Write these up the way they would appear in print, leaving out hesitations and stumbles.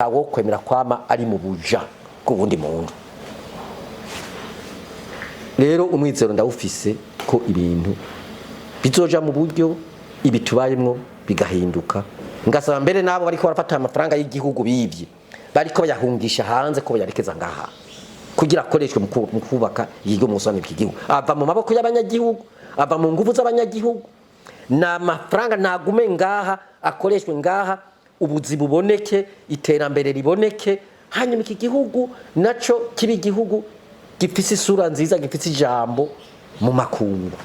awo kwemera kwama ari mu buja kubundi muntu. Rero umwizero ndawufise ko ibintu bizoja mu buryo ibitubayemwo bigahinduka. Ngasaba mbere nabo bariko barafata amafaranga y'igihugu bivye bariko bayahungisha hanze ko bayarekeza ngaha kugira akoreshwe mu kubaka igihugu musone bw'igihugu, ava mu maboko y'abanyagihugu, ava mu nguvu z'abanyagihugu, na mafaranga nagume ngaha akoreshwe ngaha, ubuzi buboneke, iterambere riboneke, hanyuma iki gihugu naco kibi igihugu gifise isura nziza, gifise ijambo mu makungu.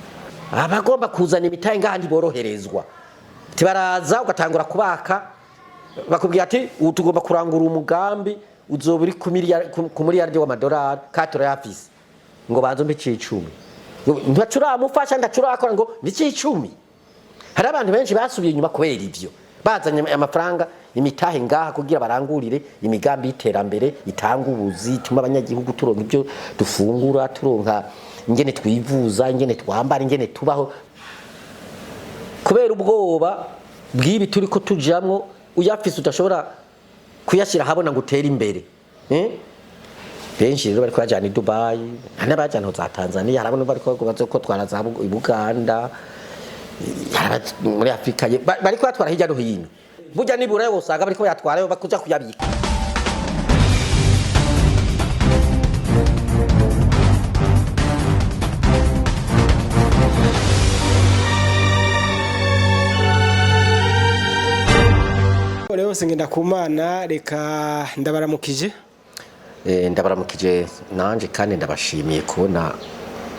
Abagomba kuzana imitahe ngaha ntiboroherezwa, tibaraza ugatangura kubaka bakubwira ati tugomba kurangura umugambi uzoba uri ku miliyardi w'amadolari katora yafise ngo banzo mbe 10 ntacuramufasha ndacurakora ngo ni 10. Hari abantu benshi basubiye inyuma kubera ivyo, bazanye amafaranga imitahe ngaha kugira barangurire imigambi y'iterambere itanga ubuzi, ituma abanyagihugu turonka ibyo dufungura, turonka ingene twivuza, ingene twambara, ingene tubaho. Kubera ubwoba bw'ibi turiko tujamwo, uyafise udashobora kuyashira habona ngo utera imbere. Benshi rero bariko bajana i Dubai, n'abajana za Tanzania, harabona bariko ko twaraza i Buganda, muri Afrika bariko batwara hirya no hino. Burya nibura usanga bariko yatwarayo bakuja kuyabika. Leo singenda kumana reka ndabaramukije. Ndabaramukije nanje kandi ndabashimiye kubona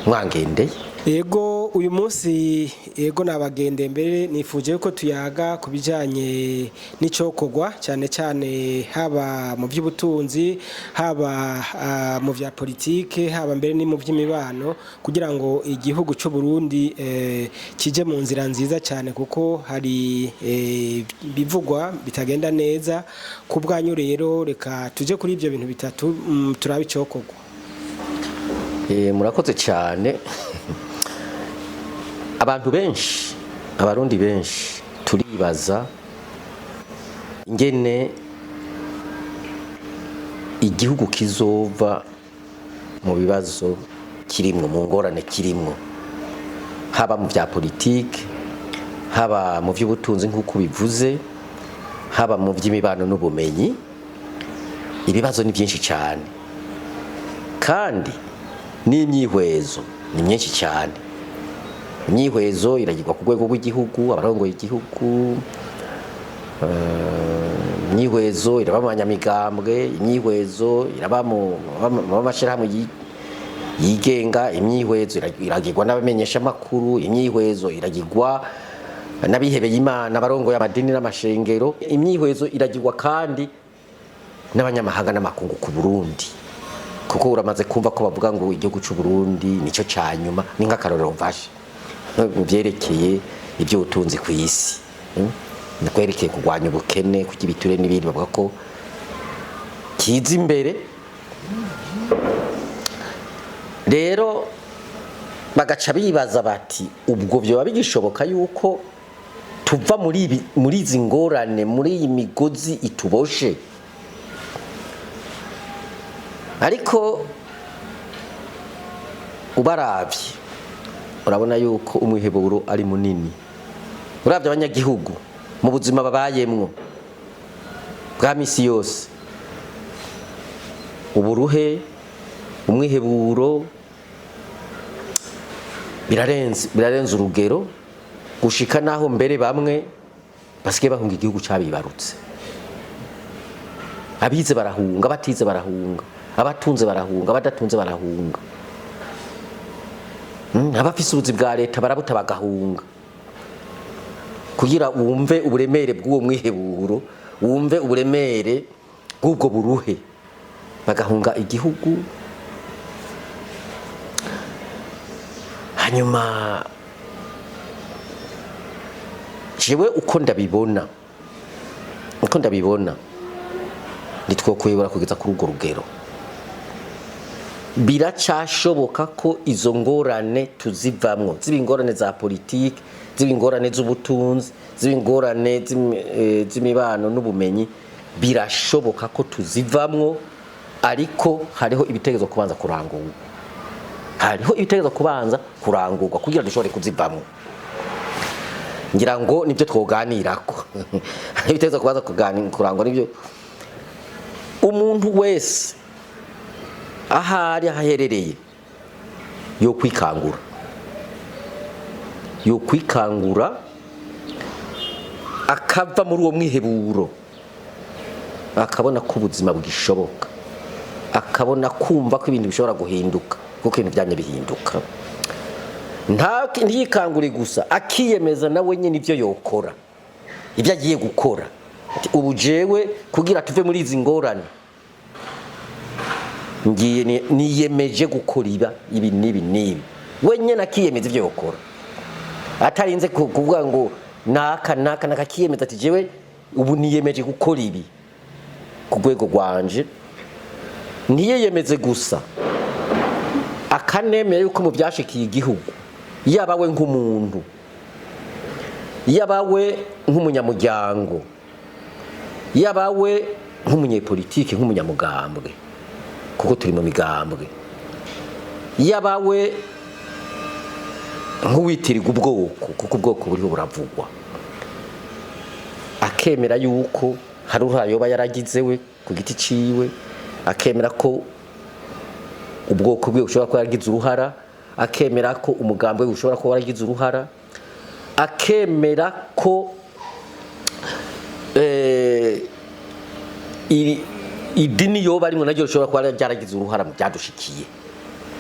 mwangendeye. Yego uyu munsi yego nabagende mbere nifuje ko tuyaga kubijanye n'icokogwa cyane cyane haba mu by'ubutunzi, haba mu vya politike, haba mbere ni mu by'imibano kugira ngo igihugu cy'u Burundi kije mu nzira nziza cyane, kuko hari bivugwa bitagenda neza. Kubwanyu rero reka tuje kuri ibyo bintu bitatu turabe icokogwa. Murakoze cyane. Abantu benshi, abarundi benshi turibaza ingene igihugu kizova mu bibazo kirimwo, mu ngorane kirimwo, haba mu vya politike, haba mu vy'ubutunzi nk'uko bivuze, haba mu vy'imibano n'ubumenyi. Ibibazo ni byinshi cyane kandi n'imyihwezo ni myinshi cyane. Imyihwezo iragirwa ku rwego rw'igihugu, abarongoye igihugu, imyihwezo iraba mu banyamigambwe, imyihwezo iraba mu mashirahamwe yigenga, imyihwezo iragirwa n'abamenyesha makuru, imyihwezo iragirwa n'abihebeye Imana, abarongoye amadini n'amashengero, imyihwezo iragirwa kandi n'abanyamahanga n'amakungu ku Burundi, kuko uramaze kumva ko bavuga ngo igihugu cy'u Burundi nico cyanyuma. Ni nk'akarorero mfashe mu byerekeye ibyo utunzi ku isi, nakwerekeye kurwanya ubukene, kugira ibiture n'ibindi, bavuga ko kiza imbere. Rero bagaca bibaza bati ubwo byo bigishoboka yuko tuva muri izi ngorane, muri iyi migozi ituboshe? Ariko ubaravye urabona yuko umwiheburo ari munini. Uravye abanyagihugu mu buzima babayemwo bwa misi yose, uburuhe, umwiheburo birarenze urugero, gushika naho mbere bamwe basigaye bahunga igihugu cabibarutse. Abize barahunga, batize barahunga, abatunze barahunga, abadatunze barahunga, abafise ubuzi bwa leta barabuta bagahunga. Kugira wumve uburemere bw'uwo mwiheburo, wumve uburemere bw'ubwo buruhe, bagahunga igihugu. Hanyuma jewe uko ndabibona nitwokwibura kugeza kuri urwo rugero. Biracashoboka ko izo ngorane tuzivamwo, ziba ingorane za politike, ziba ingorane z'ubutunzi, ziba ingorane z'imibano n'ubumenyi, birashoboka ko tuzivamwo, ariko hariho ibitekerezo kubanza kurangurwa, kugira dushobore kuzivamwo. Ngira ngo nibyo twoganirako ibitekerezo kubanza kurangwa nibyo. Umuntu wese ahari aherereye yo kwikangura akava muri uwo mwiheburo, akabona ko ubuzima bwishoboka, akabona kumva ko ibintu bishobora guhinduka, kuko ibintu byanye bihinduka. Ntiyikangure gusa, akiyemeza nawe nyine ibyo yokora, ibyo agiye gukora. Ubu jewe kugira tuve muri izi ngorane, ngiye niyemeje gukora ibi nibi, we nyine akiyemeza ibyo yokora, atarinze kuvuga ngo naka kiyemeza ati jewe ubu niyemeje gukora ibi ku rwego rwanje. Ntiyiyemeze gusa, akanemera yuko mu byashikiye igihugu, yaba we nk'umuntu, yaba we nk'umunyamuryango, yaba we nk'umunyepolitike, nk'umunyamugambwe, kuko turi mu migambwe, yaba we nk'uwitirirwa ubwoko, kuko ubwoko buriho buravugwa, akemera yuko hari uruhare yoba yaragize we ku giti ciwe, akemera ko ubwoko bwe bushobora kuba yaragize uruhara, akemera ko umugambi we ushobora kuba waragize uruhara, akemera ko idini yoba arimwe naryo rishobora kuba ryaragize uruhara mu byadushikiye.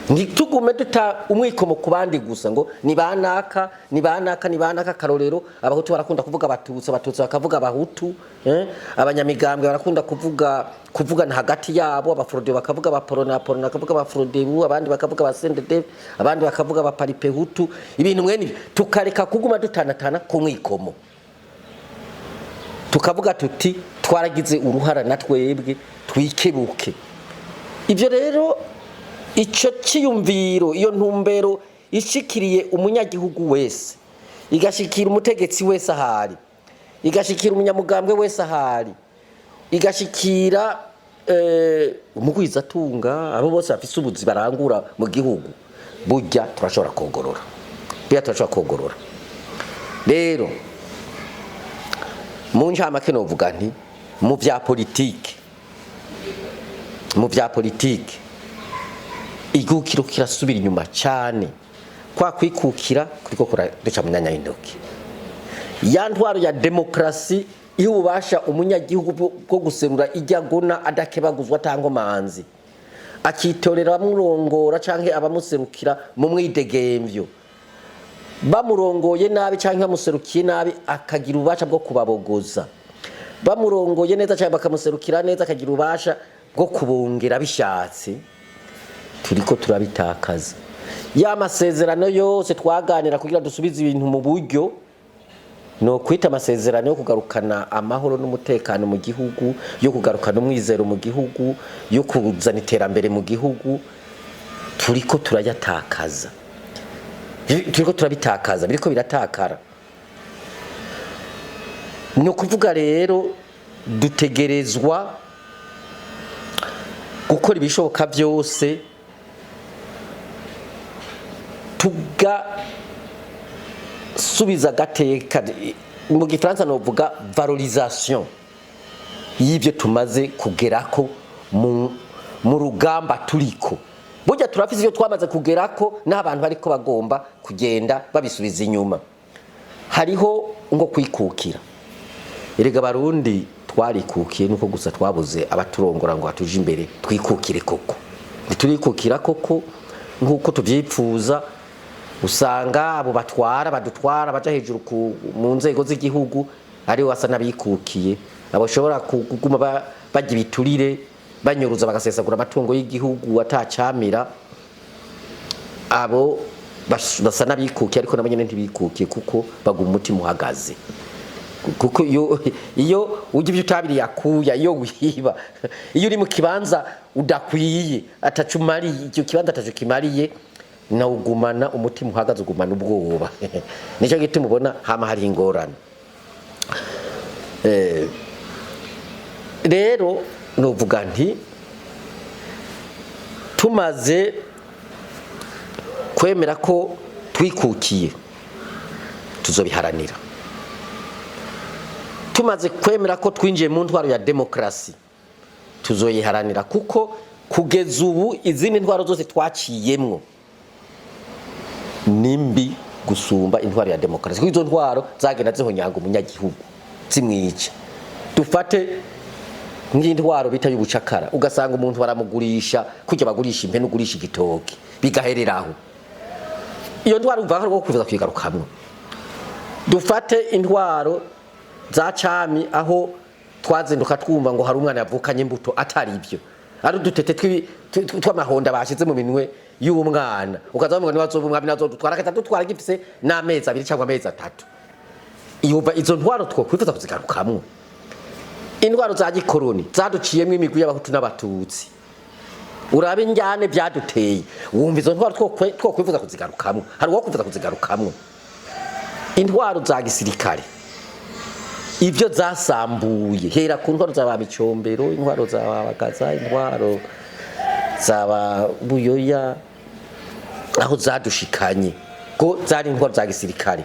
Ntitugume duta umwikomo ku bandi gusa ngo ni banaka karorero. Abahutu barakunda kuvuga abatutsi bakavuga abahutu, abanyamigambwe barakunda kuvugana hagati yabo, abafrode bakavuga abaporona bakavuga abafrodebu, abandi bakavuga abasendede, abandi bakavuga abaparipehutu. Ibintu mwene tukareka kuguma dutanatana ku mwikomo, tukavuga tuti twaragize uruhara na twebwe twikebuke. Ibyo rero, icyo cyiyumviro, iyo ntumbero ishikiriye umunyagihugu wese, igashikira umutegetsi wese ahari, igashikira umunyamugambwe wese ahari, igashikira umugwizatunga, abo bose bafise ubuzi barangura mu gihugu, burya turashobora kogorora. Rero mu ncamake novuga nti mu bya politike igihugu kirasubira inyuma cyane, kwa kwikukira kuriko kuraduca mu myanya y'intoki. Ya ntwaro ya demokrasi iyo ubasha umunyagihugu bwo guserura ijyagona adakebaguzwa tango manzi, akitorera bamurongora canke abamuserukira mu mwidegemvyo, bamurongoye nabi canke bamuserukiye nabi akagira ubasha bwo kubabogoza, bamurongoye neza canke bakamuserukira neza akagira ubasha bwo kubongera bishatse, turiko turabitakaza. Ya masezerano yose twaganira kugira dusubize ibintu mu buryo, no kwita amasezerano yo kugarukana amahoro n'umutekano mu gihugu, yo kugarukana umwizero mu gihugu, yo kuzana iterambere mu gihugu, turiko turayatakaza, biriko biratakara. No kuvuga rero dutegerezwa gukora ibishoboka byose tugasubiza agateka, mu gifaransa novuga valorisation y'ibyo tumaze kugerako mu rugamba turiko. Burya turafise ibyo twamaze kugerako n'abantu bariko bagomba kugenda babisubiza inyuma. Hariho ngo kwikukira. Erega Barundi twarikukiye nuko gusa twabuze abaturongora ngo atuje imbere twikukire koko. Ntiturikukira koko nkuko tuvyipfuza. Usanga abo badutwara baja hejuru mu nzego z'igihugu ari wasa nabikukiye, aboshobora kuguma bajya ibiturire, banyuruza bagasesagura amatungo y'igihugu atacamira. Abo basa nabikukiye ariko nabanyene ntibikukiye kuko baguma umutima uhagaze. Kuko iyo ujya ibyo utabiri yakuya, iyo wiba, iyo uri mu kibanza udakwiye atacumariye, icyo kibanza atacukimariye, na ugumana umutima uhagaze, ugumana ubwoba. Nicyo gituma ubona hama hari ingorane. rero novuga nti tumaze kwemera ko twikukiye tuzobiharanira, tumaze kwemera ko twinjiye mu ntwaro ya demokrasi tuzoyiharanira, kuko kugeza ubu izindi ntwaro zose twaciyemwo nimbi gusumba intwaro ya demokrasi, kuko izo ntwaro zagenda zihonyanga umunyagihugu zimwica. Dufate nk'intwaro bita y'ubucakara, ugasanga umuntu baramugurisha kujya bagurisha impene, ugurisha igitoki bigahereraho. Iyo ntwaro umva ko kuvuza kwigarukamwe. Dufate intwaro za cami, aho twazinduka twumva ngo hari umwana yavukanye imbuto atari ibyo, ari udutete tw'amahonda bashize mu minwe y'umwana, ukaza ngo nibazo umwami nazo dutwara gatatu twara gifise n'amezi 2 cyangwa amezi 3. Izo ntwaro twokwifuza kuzigarukamwe. Intwaro za gikoroni zaduciyemwe imigwi y'abahutu n'abatutsi, urabe injyane byaduteye, wumva izo ntwaro twokwifuza kuzigarukamwe, hari uwo kwifuza kuzigarukamwe. Intwaro za gisirikare ibyo zasambuye, hera ku ntwaro za Micombero, intwaro za Bagaza, intwaro za Buyoya, aho zadushikanye ko zari intwaro za gisirikare.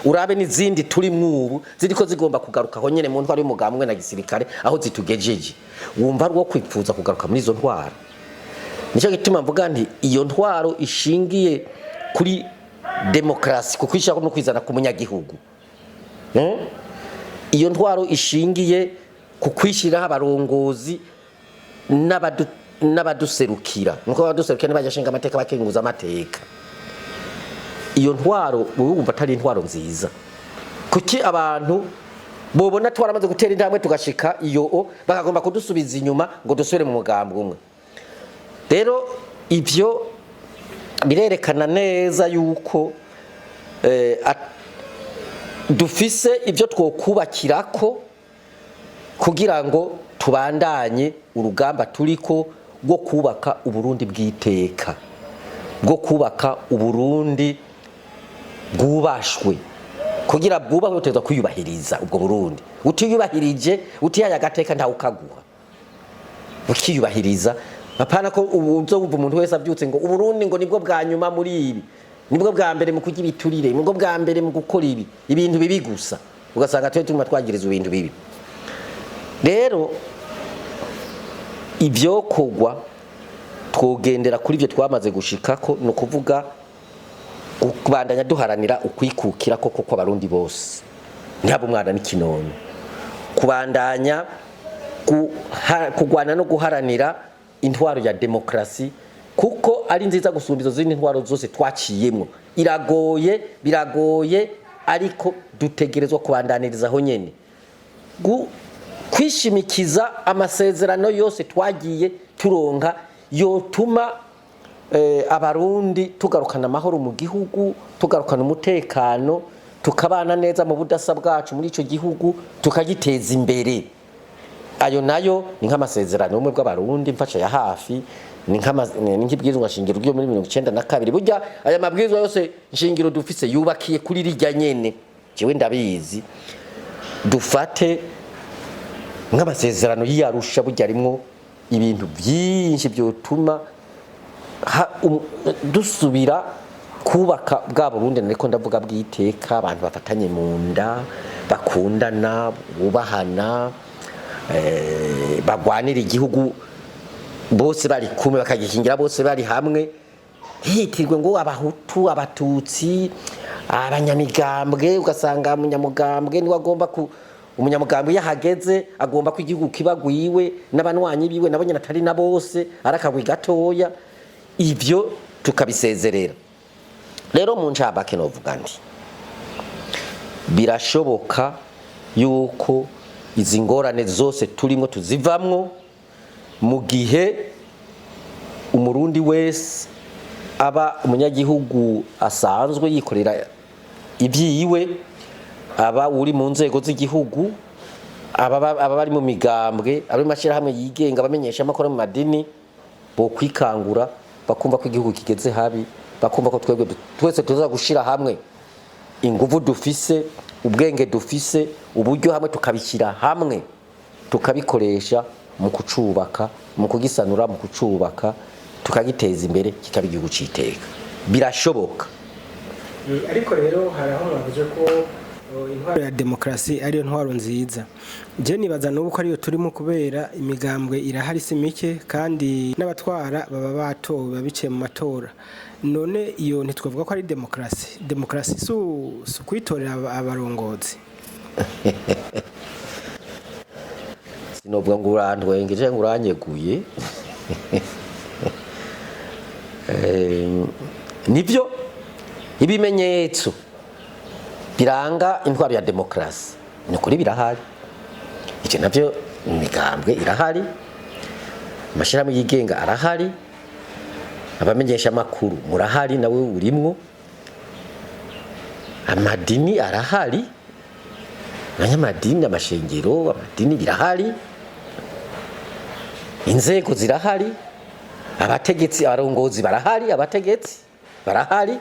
Urabe n'izindi turi mwubu ziriko zigomba kugaruka aho nyene mu ntwaro y'umugambwe na gisirikare aho zitugejeje, wumva ari wo kwifuza kugaruka muri izo ntwaro. Nicyo gituma mvuga nti iyo ntwaro ishingiye kuri demokrasi, kukwishaka no kwizana ku munyagihugu, iyo ntwaro ishingiye ku kwishiraho abarongozi n'abaduserukira, nuko abaduserukira n'abajashinga amateka bakenguza amateka. Iyo ntwaro wumva atari intwaro nziza. Kuki abantu bobona twaramaze gutera intambwe tugashika iyo bakagomba kudusubiza inyuma ngo dusubire mu mugambwe umwe. Rero ibyo birerekana neza yuko dufise ibyo twokubakirako kugira ngo tubandanye urugamba turiko rwo kubaka Uburundi bw'iteka, bwo kubaka Uburundi bwubashwe. Kugira bwubahwe uteza kwiyubahiriza ubwo Burundi, utiyubahirije utiyaye agateka nta ukaguha, ukiyubahiriza. Apana ko uzo wumva umuntu wese avyutse ngo Uburundi ngo nibwo bwa nyuma muri ibi, nibwo bwa mbere mu kugira ibiturire, nibwo bwa mbere mu gukora ibintu bibi gusa, ugasanga twe tuma twagiriza ibintu bibi. Rero ibyo kogwa twogendera kuri ibyo twamaze gushikako, no kuvuga kubandanya duharanira ukwikukira koko kw'abarundi bose, ntihaba umwana n'ikinono, kubandanya kugwana no guharanira intwaro ya demokrasi, kuko ari nziza gusumba izo zindi ntwaro zose twaciyemwo. Biragoye ariko dutegerezwa kubandaniriza aho nyene, kwishimikiza amasezerano yose twagiye turonka yotuma abarundi tugarukana amahoro mu gihugu, tugarukana umutekano, tukabana neza mu budasa bwacu muri ico gihugu, tukagiteza imbere. Ayo nayo ni nk'amasezerano umwe bw'abarundi mfasha ya hafi, ni nk'ibwirizwa nshingiro ryo muri 1992. Burya aya mabwirizwa yose nshingiro dufise yubakiye kuri rijya nyene, jewe ndabizi. Dufate nk'amasezerano y'Arusha, burya arimwo ibintu byinshi byotuma dusubira kubaka bwa Burundi nariko ndavuga bw'iteka, abantu bafatanye mu nda, bakundana, bubahana, bagwanira igihugu bose bari kumwe, bakagikingira bose bari hamwe, hitirwe ngo abahutu, abatutsi, abanyamigambwe. Ugasanga umunyamugambwe niwe agomba umunyamugambwe yahageze agomba ko igihugu kibagwiwe n'abanwanyi biwe nabo nyine atari na bose, arakagwi gatoya. Ibyo tukabisezerera. Rero mu ncabake novuga nti birashoboka yuko izi ngorane zose turimo tuzivamwo mu gihe umurundi wese aba umunyagihugu asanzwe yikorera ibyiwe, aba uri mu nzego z'igihugu, aba bari mu migambwe, ari mashira hamwe yigenga, bamenyesha amakuru mu madini, bo kwikangura bakumva ko igihugu kigeze habi, bakumva ko twese tuza gushira hamwe inguvu dufise, ubwenge dufise, uburyo hamwe tukabishyira hamwe tukabikoresha mu kucubaka, mu kugisanura, mu kucubaka, tukagiteza imbere kikaba igihugu citeka. Birashoboka. Ariko rero haraho mwavuze ko intwaro ya demokrasi ariyo ntwaro nziza. Je nibaza n'ubu ko ariyo turimo kubera imigambwe irahari si mike kandi n'abatwara baba batowe babice mu matora. None iyo ntitwavuga ko ari demokrasi. Demokrasi su kwitorera abarongozi. Sinovuga ngo urantwengeje ngo uranyeguye. Nivyo ibimenyetso biranga intwaro ya demokrasi ni kuri birahari. Icyo navyo imigambwe irahari, amashirahamwe yigenga arahari, abamenyesha makuru murahari nawe urimwo, amadini arahari, abanyamadini, amashengero, amadini birahari, inzego zirahari, abategetsi, abarongozi barahari, abategetsi barahari.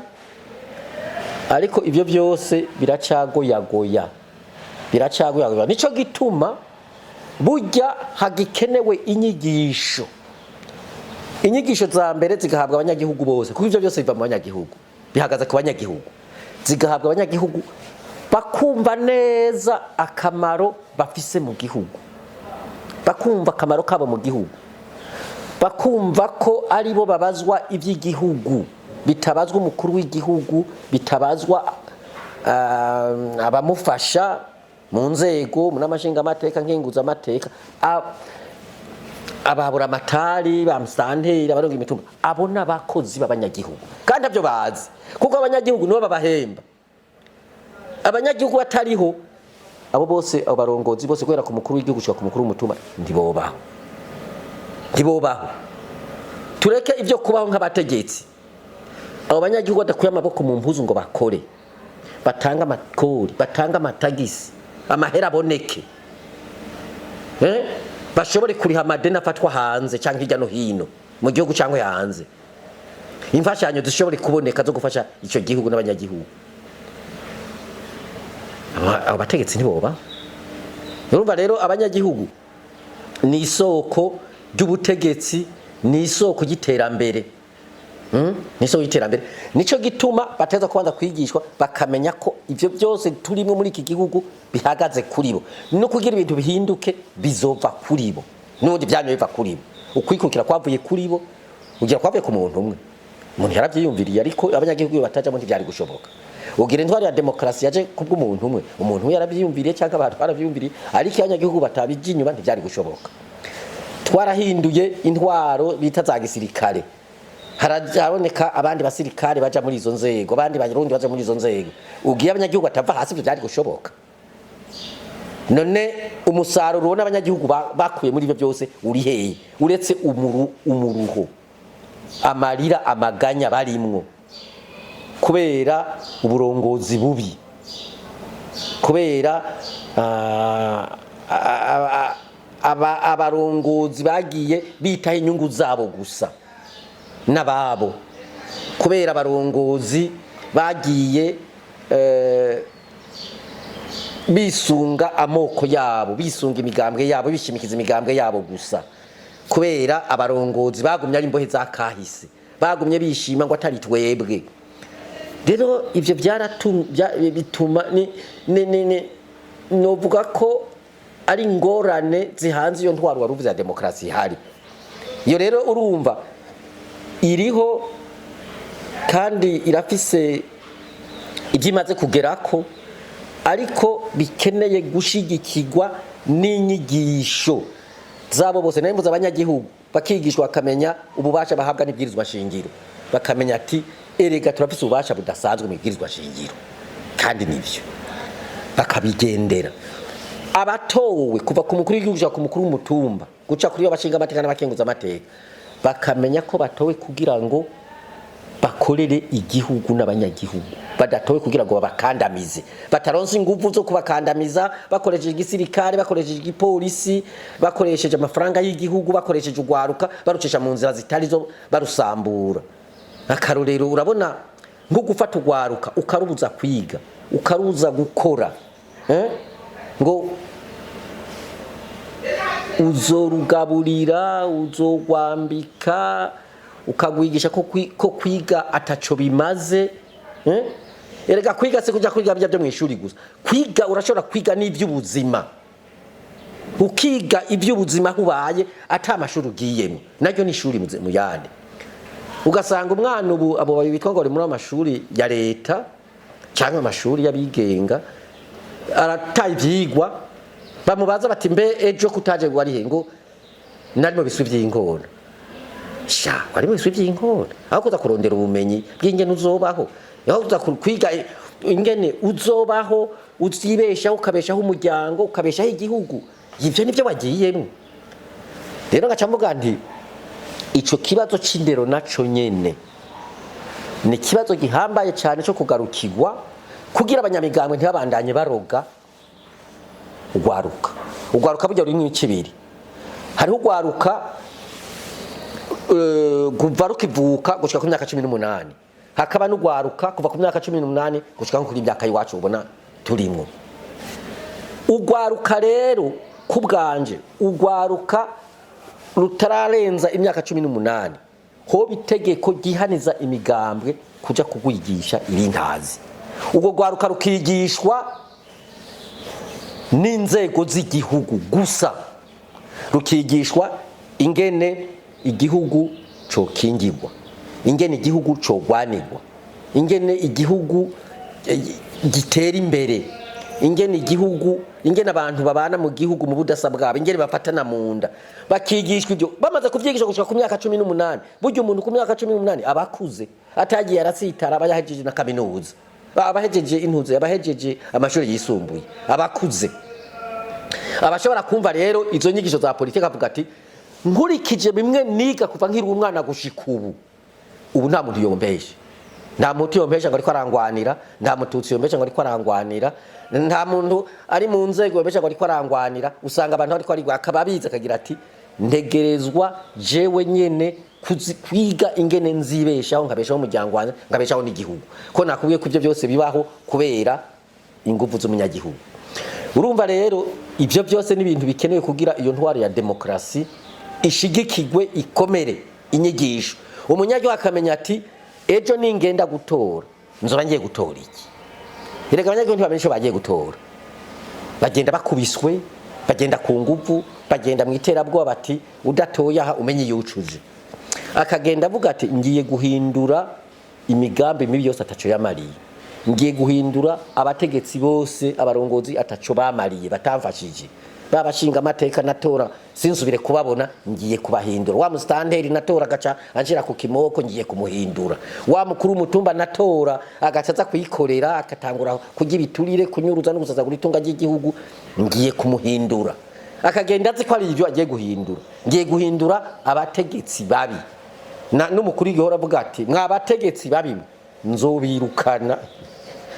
Ariko ibyo byose biracagoyagoya. Nico gituma burya hagikenewe inyigisho za mbere zigahabwa abanyagihugu bose, kuko ibyo byose biva mu banyagihugu, bihagaze ku banyagihugu, zigahabwa abanyagihugu bakumva neza akamaro bafise mu gihugu, bakumva akamaro kabo mu gihugu, bakumva ko ari bo babazwa iby'igihugu, bitabazwa umukuru w'igihugu, bitabazwa abamufasha mu nzego, n'amashinga amateka, nkinguza amateka, ababura amatari, bamsanteri, abaronga imitumba, abo n'abakozi b'abanyagihugu, kandi abyo bazi, kuko abanyagihugu nibo babahemba. Abanyagihugu batariho, abo bose abarongozi bose kwera ku mukuru w'igihugu cyo ku mukuru w'umutumba ndibobaho. Tureke ibyo kubaho nk'abategetsi. Abo banyagihugu badakuye amaboko mu mpuzu ngo bakore, batanga amakori, batanga amatagisi, amahera aboneke, bashobore kuriha amadeni afatwa hanze cyangwa hirya no hino mu gihugu cyangwa hanze, imfashanyo zishobore kuboneka zo gufasha icyo gihugu n'abanyagihugu. Abo bategetsi ntiboba. Urumva rero abanyagihugu ni isoko ry'ubutegetsi, ni isoko y'iterambere. Nico gituma bateza kubanza kwigishwa bakamenya ko ivyo byose turimo muri iki gihugu bihagaze kuri bo, no kugira ibintu bihinduke bizova kuri bo, n'ubundi byanyu biva kuri bo. Ukwikukira kwavuye kuri bo, ugira kwavuye ku muntu umwe. Umuntu yaravyiyumviriye, ariko abanyagihugu batajamo ntibyari gushoboka. Ugira intwaro ya demokrasi yaje kubw'umuntu umwe, umuntu yaravyiyumviriye cyangwa abantu baravyiyumviriye, ariko abanyagihugu batabijinyu ntibyari gushoboka. Twarahinduye intwaro bita za gisirikare, haraboneka abandi basirikare baja muri izo nzego, abandi barundi baja muri izo nzego. Ugiye abanyagihugu batava hasi byo byari gushoboka. None umusaruro n'abanyagihugu bakuye muri ibyo byose uri hehe? Uretse umuruho, amarira, amaganya barimwo kubera uburongozi bubi, kubera abarongozi bagiye bitaho inyungu zabo gusa n'ababo, kubera abarongozi bagiye bisunga amoko yabo, bisunga imigambwe yabo, bishimikiza imigambwe yabo gusa, kubera abarongozi bagumye ari imbohe za kahise, bagumye bishima ngo atari twebwe. Rero ivyo bituma novuga ko ari ingorane zihanze iyo ntwaro waruvuze ya demokrasi ihari. Iyo rero urumva iriho kandi irafise ibyimaze kugerako, ariko bikeneye gushigikirwa n'inyigisho zabo bose, n'imbuza abanyagihugu bakigishwa bakamenya ububasha bahabwa n'ibwirizwa shingiro, bakamenya ati erega turafise ububasha budasanzwe mu bwirizwa shingiro, kandi nivyo bakabigendera. Abatowe kuva ku mukuru w'igihugu ku mukuru w'umutumba guca kuri abashinga amateka n'abakenguza amateka, bakamenya ko batowe kugira ngo bakorere igihugu n'abanyagihugu, badatowe kugira ngo babakandamize, bataronse ingufu zo kubakandamiza bakoresheje igisirikare, bakoresheje igipolisi, bakoresheje amafaranga y'igihugu, bakoresheje ugwaruka, barucisha mu nzira zitari zo, barusambura. Akarorero urabona nko gufata ugwaruka ukarubuza kwiga, ukarubuza gukora, ngo uzorugaburira uzogwambika ukagwigisha ko kwiga ataco bimaze erega kwiga se kujya kwiga byo mu ishuri gusa kwiga urashobora kwiga n'ivy'ubuzima ukiga iby'ubuzima hubaye ata amashuri ugiyemo naryo ni ishuri mu yandi ugasanga umwana ubu abo babitwa ngo ari muri amashuri ya leta cyangwa amashuri y'abigenga arataye ivyigwa bamubaza bati mbe ejo kutaje wari he ngo narimo bisu by'inkona sha wari bisu by'inkona aho kuza kurondera ubumenyi bw'ingene uzobaho aho kuza kwiga ingene uzobaho uzibeshaho ukabeshaho umuryango ukabeshaho igihugu ivyo nivyo wagiyemo rero ngacamvuga nti ico kibazo c'indero naco nyene ni kibazo gihambaye cyane cyo kugarukirwa kugira abanyamigambwe ntibabandanye baroga ugwaruka burya ruri nk'ikibiri hariho ugwaruka kuva rukivuka gushika ku myaka 18 hakaba n'ugwaruka kuva ku myaka 18 gushika kuri imyaka yiwacu ubona turimo ugwaruka rero kubwanje ugwaruka rutararenza imyaka 18 ho bitegeko gihaniza imigambwe kuja kugwigisha irintazi ubwo gwaruka rukigishwa n'inzego z'igihugu gusa rukigishwa ingene igihugu cyo kingirwa ingene igihugu cyo gwanirwa ingene igihugu gitera imbere ingene igihugu ingene abantu babana mu gihugu mu budasa bwabo ingene bafatana mu nda bakigishwa ibyo bamaze kuvyigisha gushika ku myaka 18 buryo umuntu ku myaka 18 abakuze atagiye aratsitara abayahejeje na kaminuza abahejeje intuze abahejeje amashuri yisumbuye abakuze abashobora kumva rero izo nyigisho za politika avuga ati nkurikije bimwe niga kuva nkiri umwana gushika ubu nta muntu yombeshe nta muntu yombesha ngo ariko arangwanira nta mututsi yombesha ngo ariko arangwanira nta muntu ari mu nzego yombesha ngo ariko arangwanira usanga abantu ariko ari akababiza akagira ati ntegerezwa jewe nyene kwiga ingene nzibeshaho nkabeshaho umuryango wanjye nkabeshaho n'igihugu ko nakubwiye ko ibyo byose bibaho kubera ingufu z'umunyagihugu urumva rero ibyo byose ni ibintu bikenewe kugira iyo ntwaro ya demokrasi ishigikigwe ikomere inyigisho umunyagihugu akamenya ati ejo ningenda gutora nzora ngiye gutora iki erega abanyagihugu ntibamenye bagiye gutora bagenda bakubiswe bagenda ku nguvu bagenda mu iterabwoba bati udatoya aha umenye yucuje akagenda avuga ati ngiye guhindura imigambi mibi yose ataco yamariye ngiye guhindura abategetsi bose abarongozi ataco bamariye batamfashije babashinga amateka natora sinsubire kubabona ngiye kubahindura wa mustanderi natora gaca anjira ku kimoko ngiye kumuhindura wa mukuru umutumba natora agacaza kuyikorera akatangura kujya biturire kunyuruza no gusaza gutunga ry'igihugu ngiye kumuhindura akagenda azi ko ari ibyo agiye guhindura ngiye guhindura abategetsi babi n'umukuru w'igihora avuga ati mwabategetsi babi nzobirukana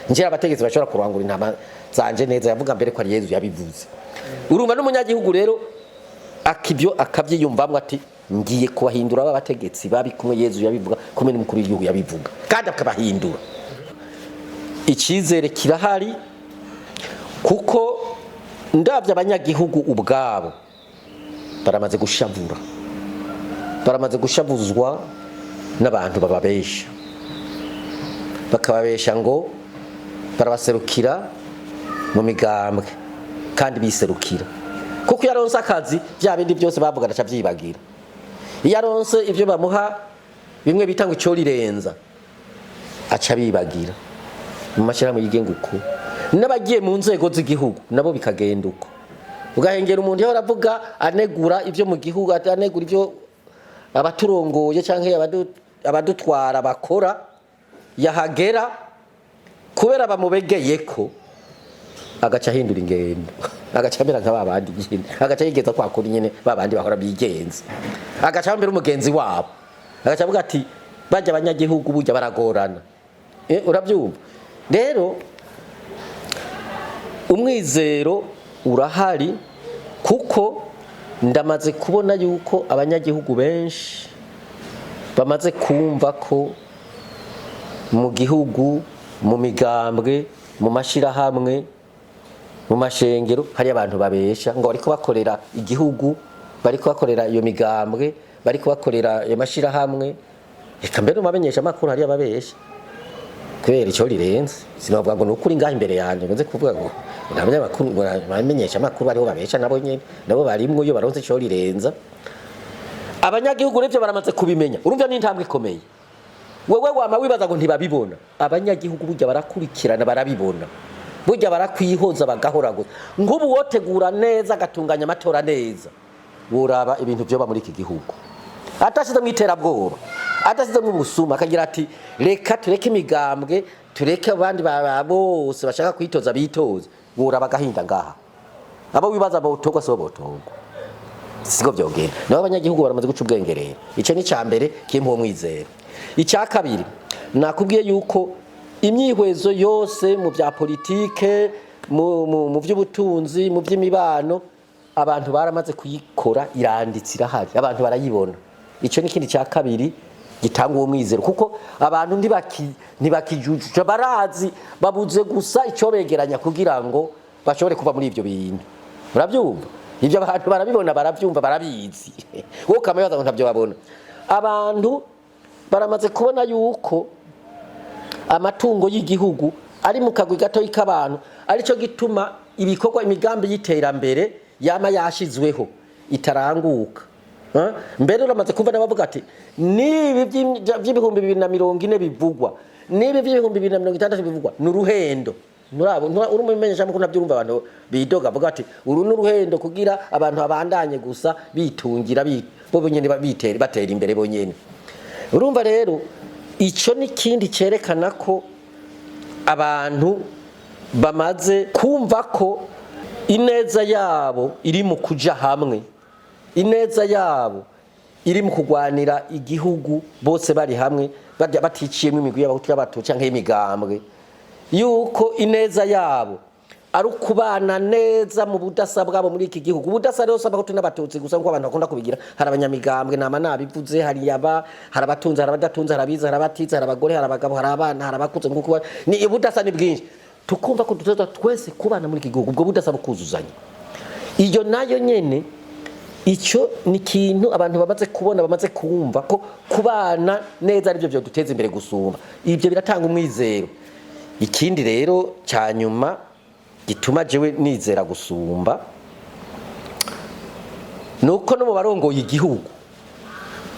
nje abategetsi bashobora kurangura intama zanje neza yavuga mbere ko ari Yezu yabivuze urumva n'umunyagihugu rero akibyo akabyiyumvamwe ati ngiye kubahindura abategetsi babi kumwe Yezu yabivuga kumwe n'umukuru w'igihugu yabivuga kandi akabahindura ikizere kirahari kuko ndavye abanyagihugu ubwabo baramaze gushavura baramaze gushavuzwa n'abantu bababesha bakababesha ngo barabaserukira mu migambwe kandi biserukira kuko yaronse akazi bya bindi byose bavuga ndaca byibagira yaronse ivyo bamuha bimwe bitanga icyo rirenza aca bibagira mu mashirahamwe yigenguko n'abagiye mu nzego z'igihugu nabo bikagenda uko ugahengera umuntu yahora avuga anegura ivyo mu gihugu anegura ivyo abaturongoye canke abadutwara bakora yahagera kubera bamubegeyeko agaca hindura ingendo agaca mbera nka babandi nyine agaca yigeza kwa kuri nyine babandi bahora bigenza agaca mbera umugenzi wabo agaca avuga ati bajya abanyagihugu burya baragorana urabyumva rero umwizero urahari kuko ndamaze kubona yuko abanyagihugu benshi bamaze kumva ko mu gihugu mu migambwe mu mashirahamwe mu mashengero hari abantu babesha ngo bariko bakorera igihugu bariko bakorera iyo migambwe bariko bakorera amashira hamwe reka mbere umamenyesha makuru hari ababesha kubera ico rirenze sinavuga ngo nukuri ngaho imbere yanje nze kuvuga ngo nabanya makuru bamenyesha makuru bariho babesha nabo nyene nabo barimwo iyo baronse ico rirenza abanyagihugu revyo baramaze kubimenya urumva n'intambwe ikomeye wewe wama wibaza ngo ntibabibona abanyagihugu burya barakurikirana barabibona burya barakwihoza bagahora gusa ngubu wotegura neza gatunganya amatora neza uraba ibintu byo ba muri iki gihugu atashize mu iterabwoba atashize mu busuma akagira ati reka tureke imigambwe tureke abandi bose bashaka kwitoza bitoza uraba gahinda ngaha abo wibaza bawutogwa so bawutogwa sigo byogenda nabo abanyagihugu baramaze guca ubwengerera ico ni cyambere kimpo mwizera icya kabiri nakubwiye yuko imyihwezo yose mu bya politike mu by'ubutunzi mu by'imibano abantu baramaze kuyikora iranditse irahari abantu barayibona ico ni kindi cya kabiri gitanga uwo mwizero kuko abantu ntibakijuja barazi babuze gusa ico begeranya kugira ngo bashobore kuva muri ivyo bintu murabyumva ivyo abantu barabibona baravyumva barabizi wowe kamayaza ngo ntavyo babona abantu baramaze kubona yuko amatungo y'igihugu ari mu kagwi gato y'abantu arico gituma ibikorwa imigambi y'iterambere yama yashizweho itaranguka mbere uramaze kumva nabavuga ati nibi by'ibihumbi 2040 bivugwa nibi by'ibihumbi 2060 bivugwa n'uruhendo nurabo urumenyesha mukuru nabyumva abantu bidoga avuga ati uru n'uruhendo kugira abantu abandanye gusa bitungira bo bonyene batera imbere bonyene urumva rero ico ni kindi cerekana ko abantu bamaze kumva ko ineza yabo iri mu kuja hamwe ineza yabo iri mu kugwanira igihugu bose bari hamwe baticiyemo imigwi y'abahutu y'abato canke imigambwe yuko ineza yabo ari ukubana neza mu budasa bwabo muri iki gihugu budasa rero s'abahutu n'abatutsi gusa ngo abantu bakunda kubigira hari abanyamigambwe nama nabivuze hari abatunze hari abadatunze hari abiza hari abatize hari abagore hari abagabo hari abana hari abakuze nguko ni budasa ni bwinshi tukumva ko duteza twese kubana muri iki gihugu ubwo budasa bukuzuzanya iyo nayo nyene ico ni kintu abantu bamaze kubona bamaze kumva ko kubana neza ari byo byo duteza imbere gusumba ibyo biratanga umwizero ikindi rero cyanyuma gituma jewe nizera gusumba nuko no mu barongoye igihugu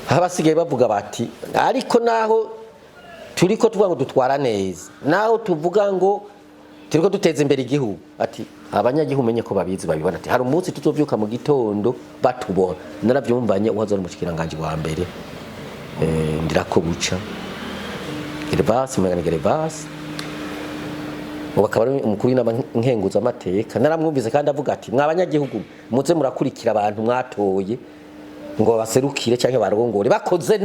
abasigaye bavuga bati ariko naho turiko tuvuga ngo dutwara neza naho tuvuga ngo turiko duteza imbere igihugu ati abanyagihugu menye ko babizi babibona ati hari umunsi tuzovyuka mu gitondo batubona naravyumvanye uhazo n'umushikiranganje wa mbere ndirako buca Gervas Magana Gervas ubakaba umukuru w'inama nkenguza amateka naramwumvise kandi avuga ati mwabanyagihugu muze murakurikira abantu mwatoye ngo baserukire canke barongore bakoze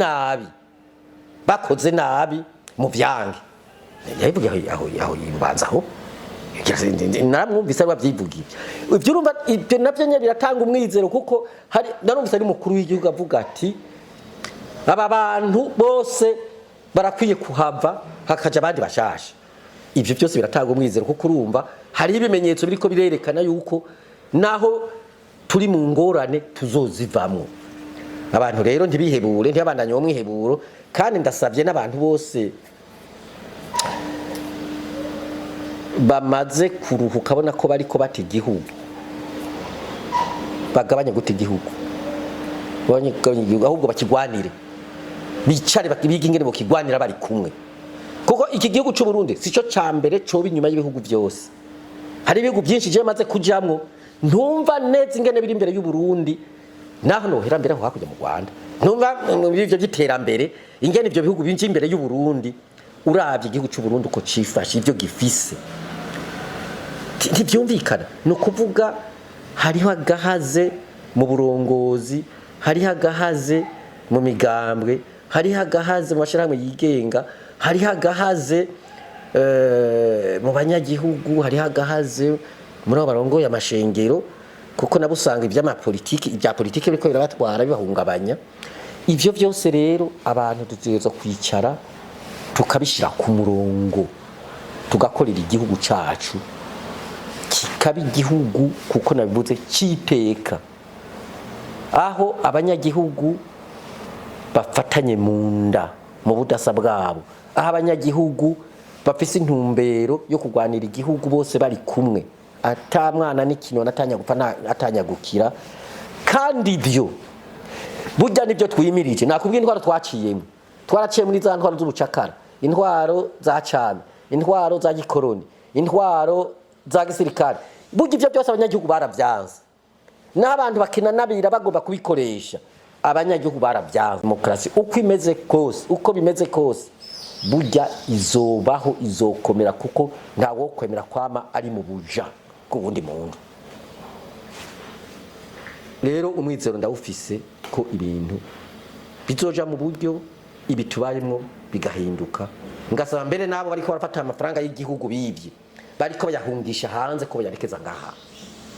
nabi mu vyange yabivuga aho yibanzaho naramwumvise babyivugiye ibyo urumva ibyo navyo nye biratanga umwizero kuko hari narumvise ari mukuru w'igihugu avuga ati aba bantu bose barakwiye kuhava hakaja abandi bashasha ibyo byose biratanga umwizero kuko urumva hari ibimenyetso biriko birerekana yuko naho turi mu ngorane tuzozivamwo abantu rero ntibihebure ntibandanye wo mwiheburo kandi ndasabye n'abantu bose bamaze kuruhuka bona ko bariko bata igihugu bagabanye guta igihugu ahubwo bakigwanire bicare bakibiga ingene bo kigwanira bari kumwe kuko iki gihugu cy'u Burundi sico cambere cyo binyuma y'ibihugu byose hari ibihugu byinshi je maze kujamwo ntumva neza ingene biri imbere y'u Burundi naho no herambere aho hakurya mu Rwanda ntumva ibyo giterambere ingene ibyo bihugu binje imbere y'u Burundi uravye igihugu cy'u Burundi uko cifashe ibyo gifise ntibyumvikana no kuvuga hariho agahaze mu burongozi hariho agahaze mu migambwe hariho agahaze mu bashirahamwe yigenga hariho agahaze mu banyagihugu hariho agahaze muri abo barongoye amashengero kuko nabusanga ibya politiki biriko birabatwara bibahungabanya ivyo byose rero abantu dutegerezwa kwicara tukabishira ku murongo tugakorera igihugu cacu kikaba igihugu kuko nabivuze citeka aho abanyagihugu bafatanye mu nda mu budasa bwabo, aho abanyagihugu bafise intumbero yo kurwanira igihugu bose bari kumwe, ata mwana n'ikintu natanya gupfa natanya gukira. Kandi ibyo burya nibyo twimirije. Nakubwiye intwaro twaciyemo, twaraciye muri za ntwaro z'ubucakara, intwaro za cyami, intwaro za gikoroni, intwaro za gisirikare. Burya ibyo byose abanyagihugu baravyanze, n'abantu bakina nabira bagomba kubikoresha. Abanyagihugu baravyanze. Demokrasi uko imeze kose, uko bimeze kose, burya izobaho, izokomera, kuko ntawo kwemera kwama ari mu buja kuwundi muntu. Rero umwizero ndawufise ko ibintu bizoja mu buryo ibitubayemo bigahinduka. Ngasaba mbere nabo bariko barafata amafaranga y'igihugu bibye, bariko bayahungisha hanze ko bayarekeza ngaha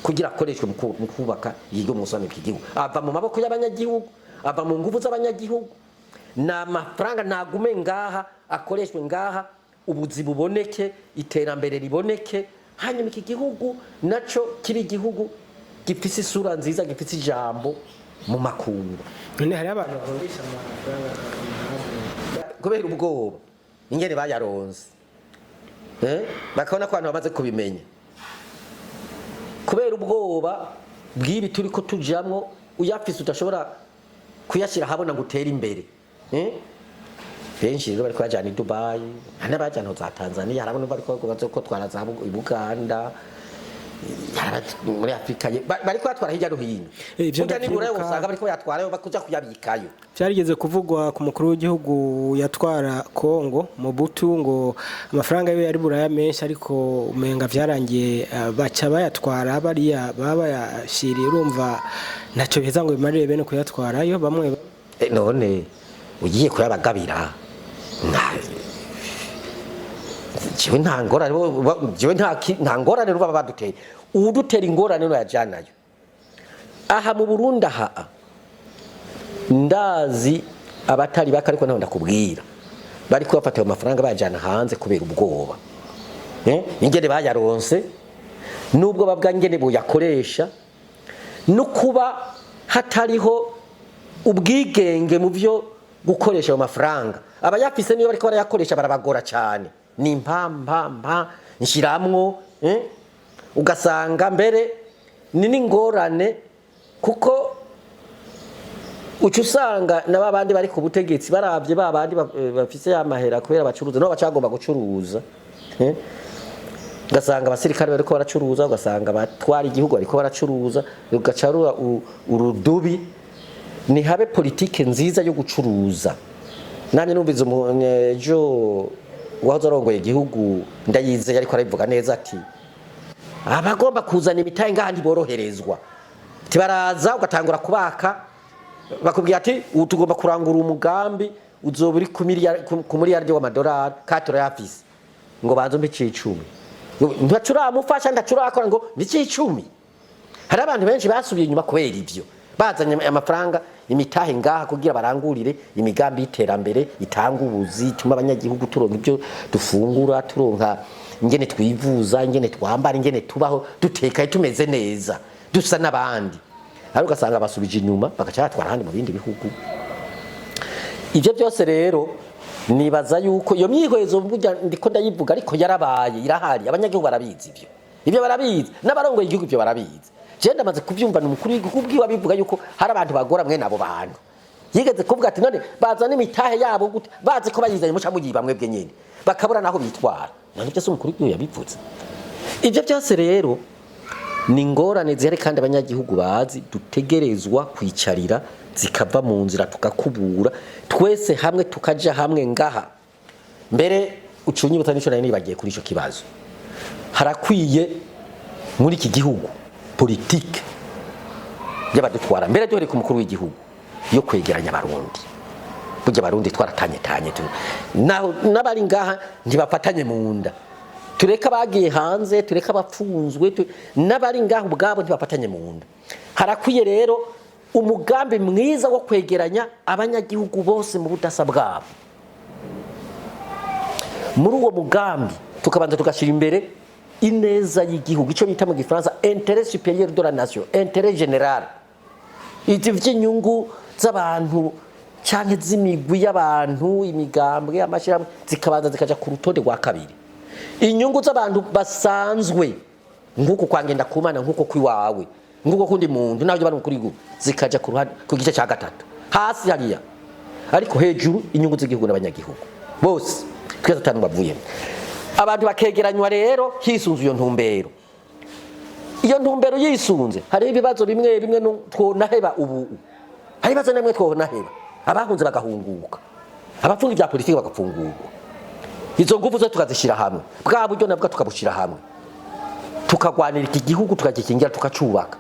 kugira akoreshwe mu kubaka igihugu musone cy'igihugu. Ava mu maboko y'abanyagihugu, ava mu nguvu z'abanyagihugu, na mafaranga nagume ngaha akoreshwe ngaha, ubuzi buboneke, iterambere riboneke, hanyuma iki gihugu naco kiri igihugu gifise isura nziza, gifise ijambo mu makungu. None hari abantu bahungisha amafaranga kubera ubwoba ingene bayaronze, bakabona ko abantu bamaze kubimenya. Kubera ubwoba bw'ibi turiko tujamwo, uyafise udashobora kuyashira habona gutera imbere. Benshi rero bariko bajana i Dubai, n'abajana za Tanzania, harabona bariko ko twaraza i Buganda, muri Afrika bariko batwara hirya no hino. Burya nibura usanga bariko yatwarayo bakuja kuyabikayo. Byarigeze kuvugwa ku mukuru w'igihugu yatwara Kongo Mobutu ngo amafaranga yo yari buraya menshi, ariko umenga vyarangiye baca bayatwara bariya baba yashiriye. Urumva naco biheza ngo bimarire bene kuyatwarayo bamwe. None ugiye kuyabagabira jewe nta ngorane ruba baduteye. Udutera ingorane no yajanayo aha mu Burundi. Aha ndazi abatari bakariko naho ndakubwira bari kubafata ayo mafaranga bajana hanze kubera ubwoba, ingene bayaronse, nubwo babwa ngene buyakoresha, no kuba hatariho ubwigenge mu byo gukoresha ayo mafaranga. Abayafise niyo bariko barayakoresha barabagora cyane, ni mpampa nshiramwo, ugasanga mbere ni n'ingorane, kuko ucusanga n'abandi bari ku butegetsi baravye babandi bafise yamahera kubera bacuruza no bacagomba gucuruza, ugasanga abasirikare bariko baracuruza, ugasanga batwara igihugu bariko baracuruza, ugacarura urudubi. Ni habe politike nziza yo gucuruza. Nanye numvize ejo wahoze arongoye igihugu Ndayize ariko arabivuga neza ati abagomba kuzana imitahe ngaha ntiboroherezwa, tibaraza ugatangura kubaka, bakubwira ati utugomba kurangura umugambi uzoba uri ku miliyardi w'amadolari katura yafise, ngo banzo mbe 10 ntacuramufasha ndacurakora ngo ni 10. Hari abantu benshi basubiye inyuma kubera ivyo, bazanye amafaranga imitahe ngaha kugira barangurire imigambi y'iterambere, itanga ubuzi, ituma abanyagihugu turonka ibyo dufungura, turonka ingene twivuza, ingene twambara, ingene tubaho dutekaye tumeze neza dusa n'abandi. Ari ugasanga basubije inyuma bagaca batwara handi mu bindi bihugu. Ivyo byose rero nibaza yuko iyo myihwezo burya ndiko ndayivuga, ariko yarabaye irahari, abanyagihugu barabizi ivyo barabizi, n'abarongoye igihugu ivyo barabizi. Je ndamaze kuvyumva n'umukuru w'igihugu bwiwe abivuga yuko hari abantu bagora mwe nabo bantu. Yigeze kuvuga ati none bazana imitahe yabo gute, bazi ko bayizanye muca mugiba mwebwe nyene bakabura naho bitwara. None byose umukuru w'igihugu yabivuze. Ivyo byose rero ni ngorane zihari, kandi abanyagihugu bazi dutegerezwa kwicarira zikava mu nzira, tukakubura twese hamwe, tukaja hamwe ngaha. Mbere ucunyibutsa nico nari nibagiye kuri ico kibazo, harakwiye muri iki gihugu politike y'abadutwara mbere duhere ku mukuru w'igihugu yo kwegeranya abarundi. Burya abarundi twaratanye naho n'abari ngaha ntibafatanye mu nda, tureka bagiye hanze, tureka bafunzwe, n'abari ngaha ubwabo ntibafatanye mu nda. Harakwiye rero umugambi mwiza wo kwegeranya abanyagihugu bose mu budasa bwabo. Muri uwo mugambi tukabanza tugashira imbere ineza y'igihugu, ico bita mu Gifaransa intérêt supérieur de la nation, intérêt général. ivyo vy'inyungu z'abantu canke z'imigwi y'abantu imigambwe amashirahamwe zikabanza zikaja ku rutonde rwa kabiri. Inyungu z'abantu basanzwe nguko kwangenda kumana nguko kwiwawe nguko kundi muntu navyo bari kuri gu zikaja ku gice ca gatatu hasi hariya, ariko hejuru inyungu z'igihugu n'abanyagihugu bose twese atanu bavuye. Abantu bakegeranywa rero hisunze iyo ntumbero. Iyo ntumbero yisunze hari ibibazo bimwe bimwe twonaheba ubu, hari ibibazo namwe twonaheba, abahunze bagahunguka, abafunga ibya politiki bagafungurwa. Izo nguvu zo tukazishira hamwe, bwa buryo nabwo tukabushira hamwe, tukagwanira iki gihugu tukagikingira tukacubaka.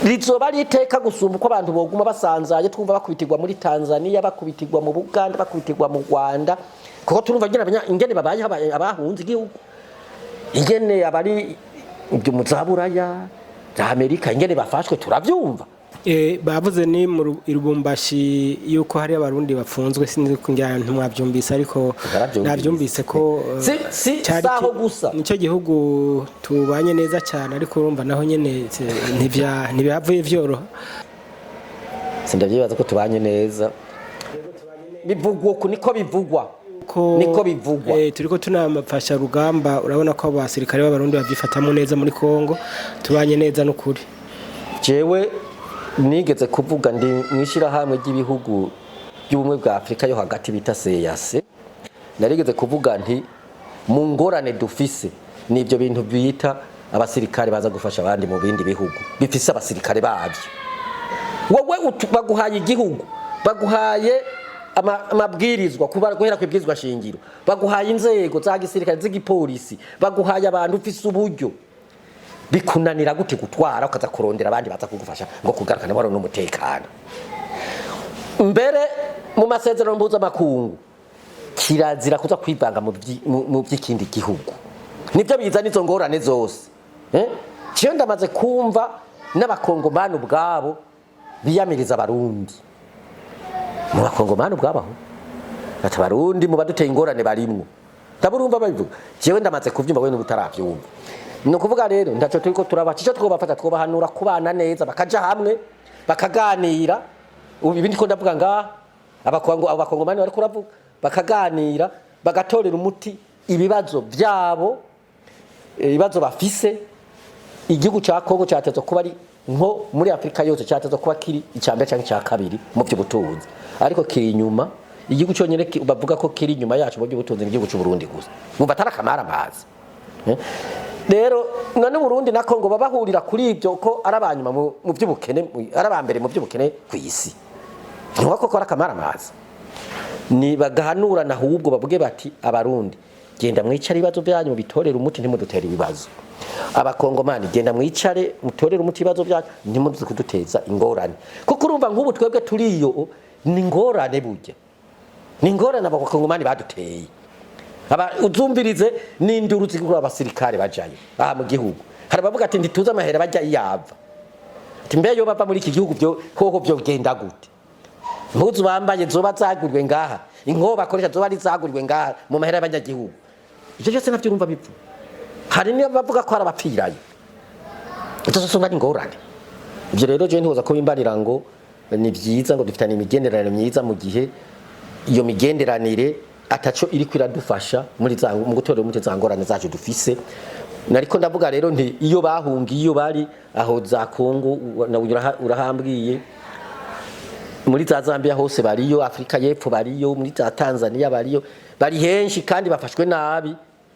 Rizoba riteka gusumba uko abantu boguma basanzaye twumva bakubitirwa muri Tanzania, bakubitirwa mu Buganda, bakubitirwa mu Rwanda, kuko turumva ingene babaye abahunze igihugu, ingene abari ibyo muzaburaya za Amerika ingene bafashwe turavyumva. Bavuze ni mu Lubumbashi yuko hari abarundi bafunzwe, sinzi kungira ntumwavyumvise, ariko navyumvise ko saho gusa nico gihugu tubanye neza cyane, ariko urumva naho nyene ntivyavuye vyoroha. Sindavyibaza ko tubanye neza, bivugwa uko niko bivugwa turiko tunamafasha rugamba. Urabona ko abasirikare b'abarundi bavyifatamo neza muri Kongo, tubanye neza n'ukuri. Jewe nigeze kuvuga ndi mwishira hamwe ry'ibihugu by'ubumwe bwa Afrika yo hagati bita CEEAC, narigeze kuvuga nti mu ngorane dufise nivyo bintu bita abasirikare baza gufasha abandi mu bindi bihugu bifise abasirikare babyo. Wowe baguhaye igihugu, baguhaye amabwirizwa guhera kwibwirizwa shingiro, baguhaye inzego za gisirikare z'igipolisi, baguhaye abantu ufise uburyo, bikunanira gute gutwara ukaza kurondera abandi baza kugufasha ngo kugarukana amahoro n'umutekano. Mbere mu masezerano mpuzamakungu kirazira kuza kwivanga mu by'ikindi gihugu, nibyo bizana izo ngorane zose. Ciyo ndamaze kumva n'abakongomani ubwabo biyamiriza abarundi, mu bakongomani ubwabaho ati abarundi mu baduteye ingorane barimwo, ndaburumva babivuga. Jewe ndamaze kuvyumva we n'ubutaravyumva. No kuvuga rero ndaco turiko turabaca ico twobafata twobahanura kubana neza, bakaja hamwe bakaganira. Ubu ibindi ko ndavuga nga abakongomani bari kuravuga, bakaganira bagatorera umuti ibibazo byabo, ibibazo bafise. Igihugu ca Kongo cyatezo kuba ari nko muri Afrika yose, cyatezo kuba kiri icambere canke cya kabiri mu by'ubutunzi, ariko kiri inyuma. Igihugu cyonyene bavuga ko kiri inyuma yacu mu by'ubutunzi n'igihugu cy'u Burundi gusa, mumva atarakamara amazi. Rero none Burundi na Kongo babahurira kuri ibyo ko arabanyuma mu by'ubukene, arabambere mu by'ubukene ku isi. Nuko ko arakamara amazi ni bagahanura na ahubwo bavuge bati abarundi genda mwicare ibibazo byanyu bitorera umuti ntimudutera ibibazo, abakongomani genda mwicare mutorera umuti ibibazo byanyu ntimuduze kuduteza ingorane. Kuko urumva nk'ubu twebwe turiyo ni ingorane burya, ni ingorane abakongomani baduteye. Uzumvirize n'induru zigura abasirikare bajayo aha mu gihugu, hari bavuga ati ndituza amahera bajya iyava, ati mbe yo bava muri iki gihugu byo hoho byo genda gute, impuzu bambaye zoba zagurwe ngaha, inkoba bakoresha zoba ari zagurwe ngaha mu mahera y'abanyagihugu. Ivyo cyose navyo urumva bipfu. Hari niyo bavuga ko arabapfirayo, utazosonga ingorane. Ivyo rero je ntihoza ko bimbarira ngo ni vyiza ngo dufitane imigenderanire myiza, mu gihe iyo migenderanire ataco iri kwiradufasha muri mu gutorera umuti za ngorane zacu dufise. Nariko ndavuga rero nti iyo bahungiye, iyo bari aho za Kongo urahambwiye, muri za Zambia hose bariyo, Afrika y'Epfo bariyo, muri za Tanzania bariyo, bari henshi kandi bafashwe nabi.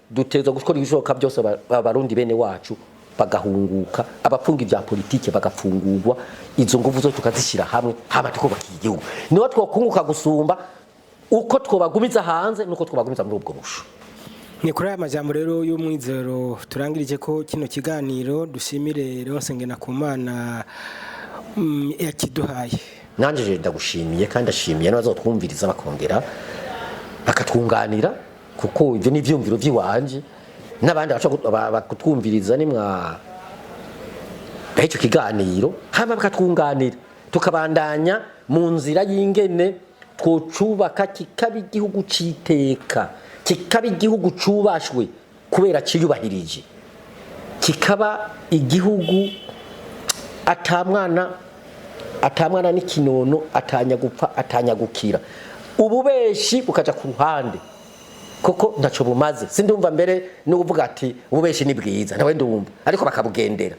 Duteza gukora ibishoboka byose abarundi bene wacu bagahunguka, abafunga ibya politike bagafungurwa, izo nguvu zo tukazishira hamwe hama tukubaka igihugu. Niho twokunguka gusumba uko twobagumiza hanze nuko twobagumiza muri ubwo busho. Ni kuri aya majambo rero y'umwizero turangirije ko kino kiganiro. Dushimire Leonce Ngendakumana yakiduhaye. Nanje je ndagushimiye kandi ashimiye n'abazotwumviriza bakongera bakatwunganira, kuko ivyo ni ivyumviro by'iwanje n'abandi bakutwumviriza nimwa icyo kiganiro hama bakatwunganira, tukabandanya mu nzira y'ingene twocubaka kikaba igihugu citeka, kikaba igihugu cubashwe kubera ciyubahirije, kikaba igihugu atamwana atamwana n'ikinono, atanya gupfa, atanya gukira. Ububeshi bukaja ku ruhande koko ntaco bumaze. Sindumva mbere n'uvuga ati ububeshi ni bwiza, nawe ndumva, ariko bakabugendera.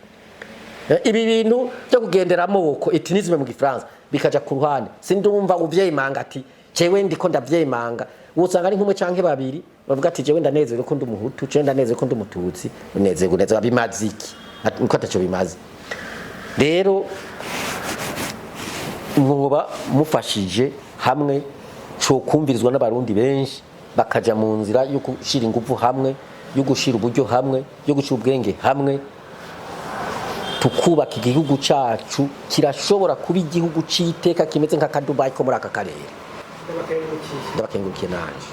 Ibi bintu byo kugendera amoko, etinisme mu Gifaransa, bikaja ku ruhande. Sindumva uvyemanga ati jewe ndiko ndavyemanga. Usanga ari nkumwe canke babiri bavuga ati jewe ndanezerewe ko ndumuhutu, jewe ndanezerewe ko ndumututsi, unezerewe neza bimaze iki? Niko ataco bimaze. Rero mwoba mufashije hamwe cyo kumvirizwa n'abarundi benshi bakaja mu nzira yo gushira ingufu hamwe, yo gushira uburyo hamwe, yo gushira ubwenge hamwe, tukubaka igihugu cacu kirashobora kuba igihugu citeka kimeze nka Dubai ko muri aka karere. Ndabakengukiye naje.